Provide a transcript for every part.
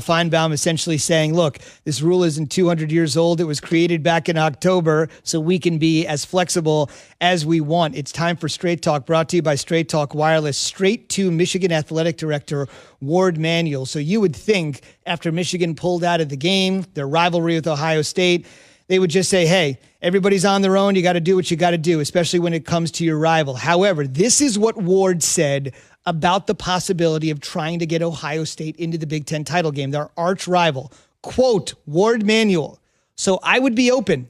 Feinbaum essentially saying, look, this rule isn't 200 years old. It was created back in October, so we can be as flexible as we want. It's time for Straight Talk, brought to you by Straight Talk Wireless, straight to Michigan Athletic Director Ward Manuel. So you would think after Michigan pulled out of the game, their rivalry with Ohio State, they would just say, hey, everybody's on their own. You got to do what you got to do, especially when it comes to your rival. However, this is what Ward said about the possibility of trying to get Ohio State into the Big Ten title game, their arch rival. Quote, Ward Manuel. So I would be open,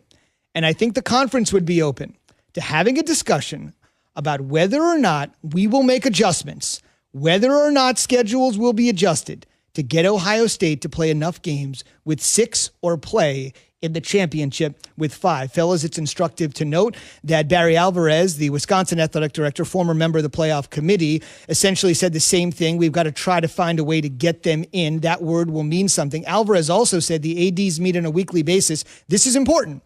and I think the conference would be open, to having a discussion about whether or not we will make adjustments, whether or not schedules will be adjusted to get Ohio State to play enough games with 6 or play in the championship with 5. Fellas, it's instructive to note that Barry Alvarez, the Wisconsin athletic director, former member of the playoff committee, essentially said the same thing. We've got to try to find a way to get them in. That word will mean something. Alvarez also said the ADs meet on a weekly basis. This is important.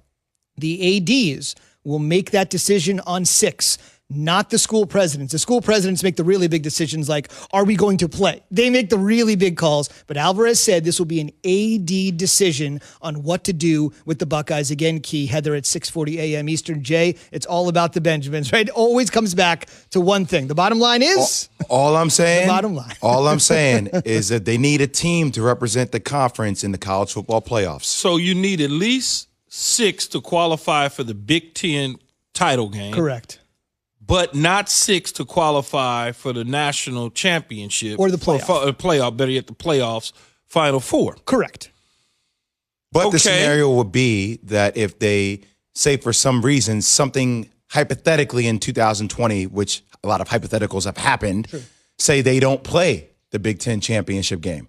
The ADs will make that decision on 6, not the school presidents. The school presidents make the really big decisions like, are we going to play? They make the really big calls. But Alvarez said this will be an AD decision on what to do with the Buckeyes. Again, Key, Heather at 6:40 a.m. Eastern. Jay, it's all about the Benjamins, right? It always comes back to one thing. The bottom line is? All I'm saying, the bottom line. all I'm saying is that they need a team to represent the conference in the college football playoffs. So you need at least 6 to qualify for the Big Ten title game. Correct. But not 6 to qualify for the national championship. Or the playoff. Better yet, the playoffs, Final Four. Correct. But the scenario would be that if they say for some reason something hypothetically in 2020, which a lot of hypotheticals have happened, say they don't play the Big Ten championship game.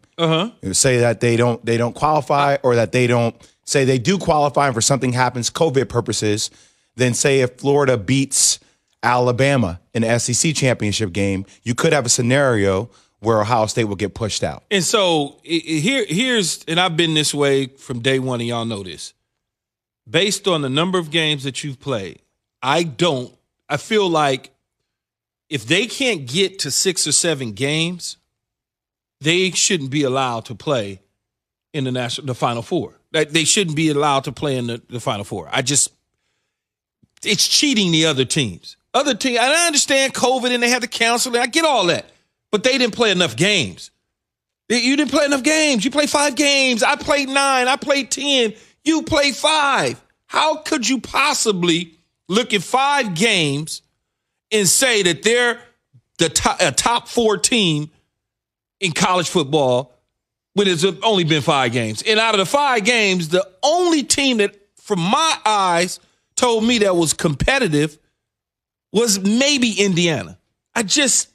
Say that they don't qualify, or that they don't say they do qualify and for something happens, COVID purposes, then say if Florida beats Alabama in the SEC championship game, you could have a scenario where Ohio State will get pushed out. And so here's, and I've been this way from day one, and y'all know this. Based on the number of games that you've played, I feel like if they can't get to 6 or 7 games, they shouldn't be allowed to play in the Final Four. They shouldn't be allowed to play in the Final Four. It's cheating the other teams. And I understand COVID and they had to cancel it. I get all that. But they didn't play enough games. You didn't play enough games. You played 5 games. I played 9. I played 10. You played 5. How could you possibly look at 5 games and say that they're a top 4 team in college football when it's only been 5 games? And out of the 5 games, the only team that, from my eyes, told me that was competitive was maybe Indiana. It's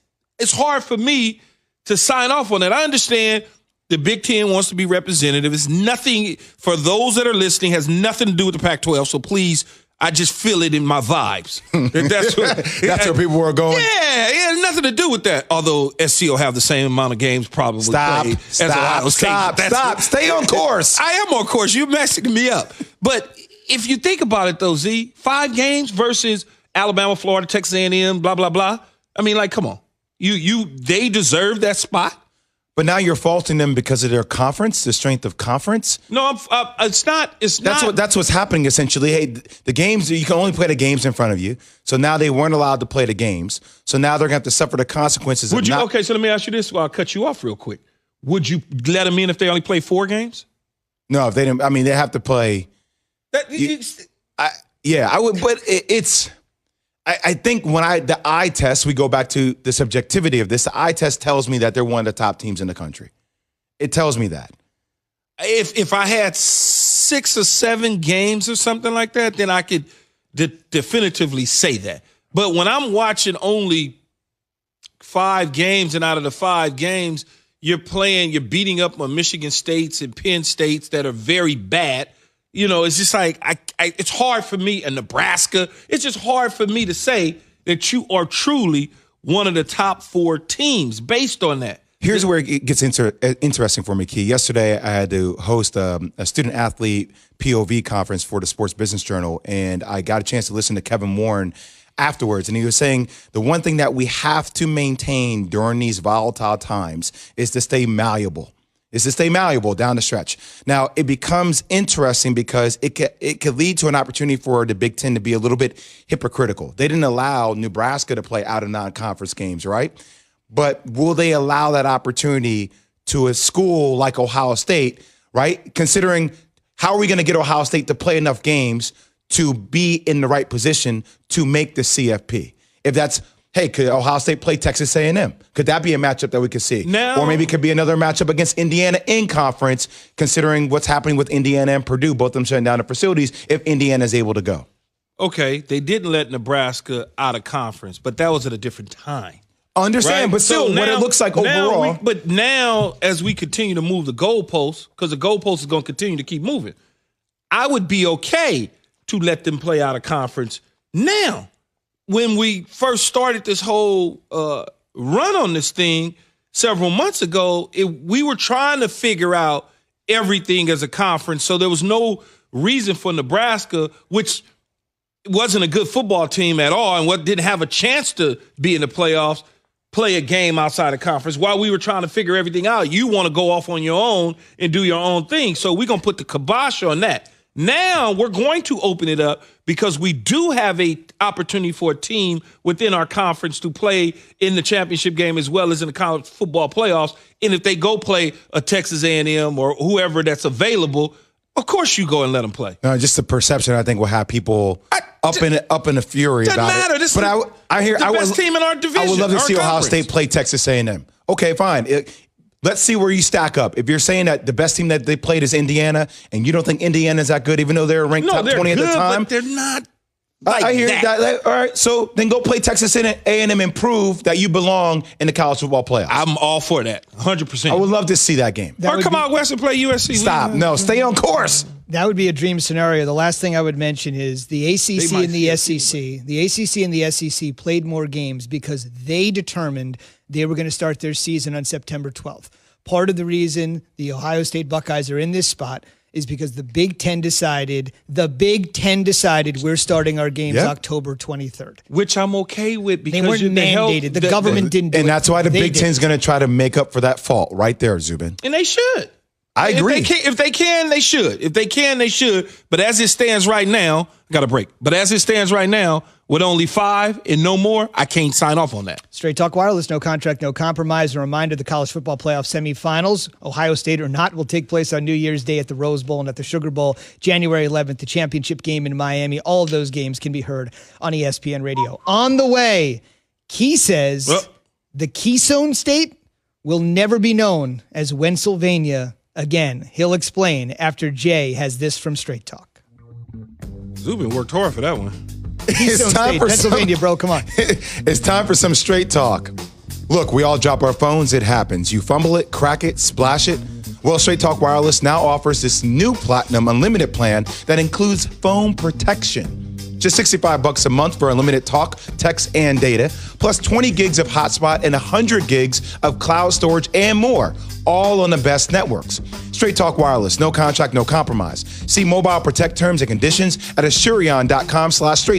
hard for me to sign off on that. I understand the Big Ten wants to be representative. It's nothing, for those that are listening, has nothing to do with the Pac-12. So please, I just feel it in my vibes. That's where people are going. Yeah, nothing to do with that. Although SC will have the same amount of games probably played as Ohio State. Stop. Stay on course. I am on course. You're messing me up. But if you think about it, though, Z, 5 games versus Alabama, Florida, Texas A&M, blah, blah, blah. I mean, like, come on. They deserve that spot. But now you're faulting them because of their conference, the strength of conference. No, it's not. That's what's happening essentially. Hey, the games, you can only play the games in front of you. So now they weren't allowed to play the games. So now they're going to have to suffer the consequences. Okay, so let me ask you this. I'll cut you off real quick. Would you let them in if they only play 4 games? No, if they didn't. I mean, they have to play. I would, but it's. I think when the eye test, we go back to the subjectivity of this. The eye test tells me that they're one of the top teams in the country. It tells me that. If I had 6 or 7 games or something like that, then I could definitively say that. But when I'm watching only 5 games, and out of the 5 games, you're beating up on Michigan States and Penn States that are very bad. You know, it's just like it's hard for me, and Nebraska. It's just hard for me to say that you are truly one of the top 4 teams based on that. Here's where it gets interesting for me, Key. Yesterday, I had to host a student-athlete POV conference for the Sports Business Journal, and I got a chance to listen to Kevin Warren afterwards, and he was saying the one thing that we have to maintain during these volatile times is to stay malleable. is to stay malleable down the stretch. Now, it becomes interesting because it could lead to an opportunity for the Big Ten to be a little bit hypocritical. They didn't allow Nebraska to play out of non-conference games, right? But will they allow that opportunity to a school like Ohio State, right? Considering how are we going to get Ohio State to play enough games to be in the right position to make the CFP? If that's, hey, could Ohio State play Texas A&M? Could that be a matchup that we could see? Now, or maybe it could be another matchup against Indiana in conference, considering what's happening with Indiana and Purdue, both of them shutting down the facilities, if Indiana is able to go. Okay, they didn't let Nebraska out of conference, but that was at a different time. Understand, right? but still, so now, what it looks like overall. But now, as we continue to move the goalposts, because the goalpost is going to continue to keep moving, I would be okay to let them play out of conference now. When we first started this whole run on this thing several months ago, we were trying to figure out everything as a conference, so there was no reason for Nebraska, which wasn't a good football team at all and what didn't have a chance to be in the playoffs, play a game outside of conference. While we were trying to figure everything out, you want to go off on your own and do your own thing. So we're going to put the kibosh on that. Now we're going to open it up because we do have a opportunity for a team within our conference to play in the championship game as well as in the college football playoffs. And if they go play a Texas A&M or whoever that's available, of course you go and let them play. No, just the perception I think will have people up in a fury about matter. it. This but is I hear the I best team in our division. I would love to see Ohio conference. State play Texas A&M. Okay, fine. Let's see where you stack up. If you're saying that the best team that they played is Indiana, and you don't think Indiana is that good, even though they're ranked top 20 at the time, but they're not. Like I hear that. that. All right, so then go play Texas A&M and prove that you belong in the college football playoffs. I'm all for that, 100%. I would love to see that game. Or come out west and play USC. Stop. No, stay on course. That would be a dream scenario. The last thing I would mention is the ACC and the SEC. The ACC and the SEC played more games because they determined they were going to start their season on September 12th. Part of the reason the Ohio State Buckeyes are in this spot is because the Big Ten decided we're starting our games October 23rd. Which I'm okay with because they weren't mandated. The government didn't do it. And that's why the Big did. Ten's going to try to make up for that fault right there, Zubin. And they should. I agree. If they can, they should. If they can, they should. But as it stands right now, I got a break. But as it stands right now, with only 5 and no more, I can't sign off on that. Straight Talk Wireless, no contract, no compromise. A reminder, the college football playoff semifinals, Ohio State or not, will take place on New Year's Day at the Rose Bowl and at the Sugar Bowl, January 11th, the championship game in Miami. All of those games can be heard on ESPN Radio. On the way, Key says the Keystone State will never be known as Pennsylvania again. He'll explain after Jay has this from Straight Talk. Zubin worked hard for that one. It's time for Pennsylvania, bro. Come on. It's time for some straight talk. Look, we all drop our phones. It happens. You fumble it, crack it, splash it. Well, Straight Talk Wireless now offers this new Platinum Unlimited plan that includes phone protection. Just $65 a month for unlimited talk, text, and data, plus 20 gigs of hotspot and 100 gigs of cloud storage and more, all on the best networks. Straight Talk Wireless, no contract, no compromise. See Mobile Protect terms and conditions at Asurion.com/straight.